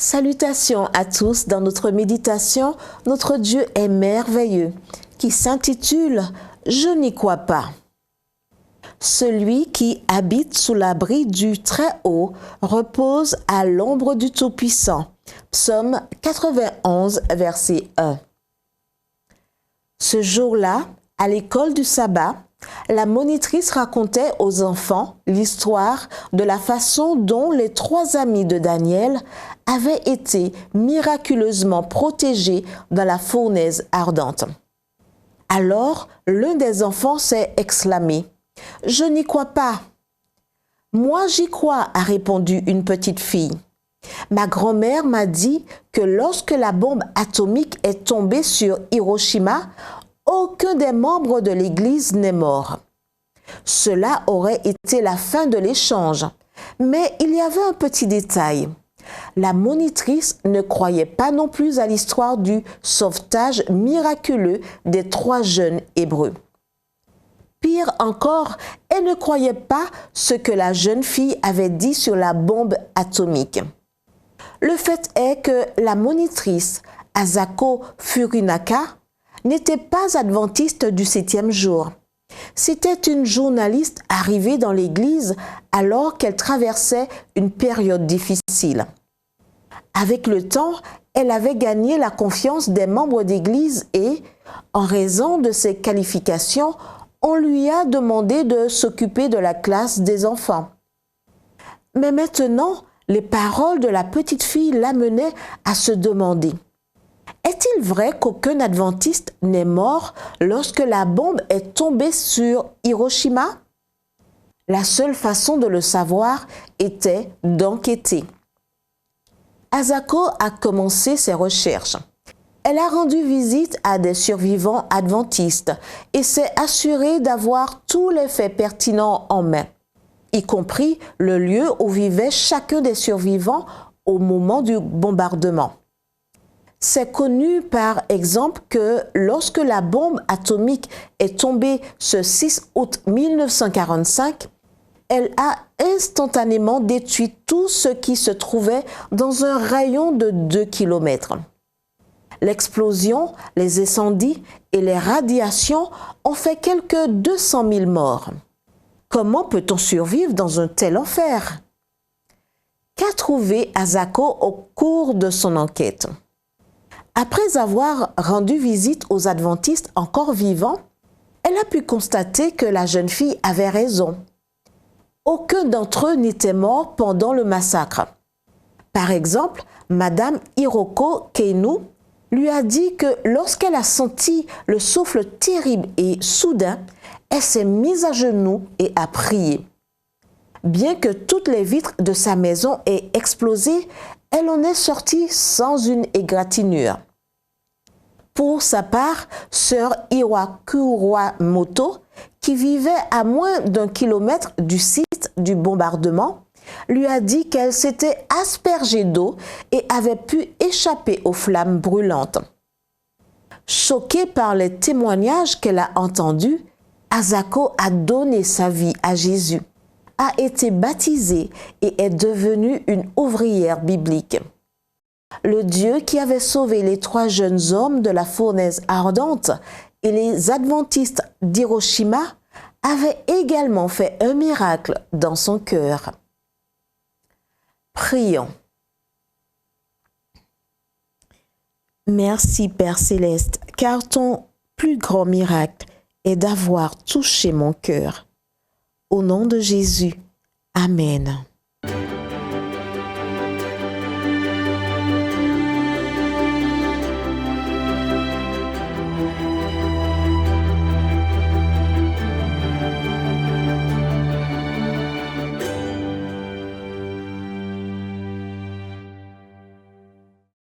Salutations à tous dans notre méditation, notre Dieu est merveilleux, qui s'intitule « Je n'y crois pas ». Celui qui habite sous l'abri du Très-Haut repose à l'ombre du Tout-Puissant. Psaume 91, verset 1. Ce jour-là, à l'école du sabbat, la monitrice racontait aux enfants l'histoire de la façon dont les 3 amis de Daniel avaient été miraculeusement protégés dans la fournaise ardente. Alors, l'un des enfants s'est exclamé « Je n'y crois pas !»« Moi, j'y crois !» a répondu une petite fille. « Ma grand-mère m'a dit que lorsque la bombe atomique est tombée sur Hiroshima, aucun des membres de l'Église n'est mort. Cela aurait été la fin de l'échange, mais il y avait un petit détail. La monitrice ne croyait pas non plus à l'histoire du sauvetage miraculeux des 3 jeunes Hébreux. Pire encore, elle ne croyait pas ce que la jeune fille avait dit sur la bombe atomique. Le fait est que la monitrice, Asako Furinaka, n'était pas adventiste du 7e jour. C'était une journaliste arrivée dans l'église alors qu'elle traversait une période difficile. Avec le temps, elle avait gagné la confiance des membres d'église et, en raison de ses qualifications, on lui a demandé de s'occuper de la classe des enfants. Mais maintenant, les paroles de la petite fille l'amenaient à se demander: est-il vrai qu'aucun adventiste n'est mort lorsque la bombe est tombée sur Hiroshima? La seule façon de le savoir était d'enquêter. Asako a commencé ses recherches. Elle a rendu visite à des survivants adventistes et s'est assurée d'avoir tous les faits pertinents en main, y compris le lieu où vivait chacun des survivants au moment du bombardement. C'est connu par exemple que lorsque la bombe atomique est tombée ce 6 août 1945, elle a instantanément détruit tout ce qui se trouvait dans un rayon de 2 km. L'explosion, les incendies et les radiations ont fait quelques 200 000 morts. Comment peut-on survivre dans un tel enfer? Qu'a trouvé Asako au cours de son enquête? Après avoir rendu visite aux adventistes encore vivants, elle a pu constater que la jeune fille avait raison. Aucun d'entre eux n'était mort pendant le massacre. Par exemple, Madame Hiroko Keinu lui a dit que lorsqu'elle a senti le souffle terrible et soudain, elle s'est mise à genoux et a prié. Bien que toutes les vitres de sa maison aient explosé, elle en est sortie sans une égratignure. Pour sa part, sœur Iwakuramoto, qui vivait à moins d'1 kilomètre du site du bombardement, lui a dit qu'elle s'était aspergée d'eau et avait pu échapper aux flammes brûlantes. Choquée par les témoignages qu'elle a entendus, Asako a donné sa vie à Jésus, a été baptisée et est devenue une ouvrière biblique. Le Dieu qui avait sauvé les 3 jeunes hommes de la fournaise ardente et les adventistes d'Hiroshima avait également fait un miracle dans son cœur. Prions. Merci Père Céleste, car ton plus grand miracle est d'avoir touché mon cœur. Au nom de Jésus, Amen.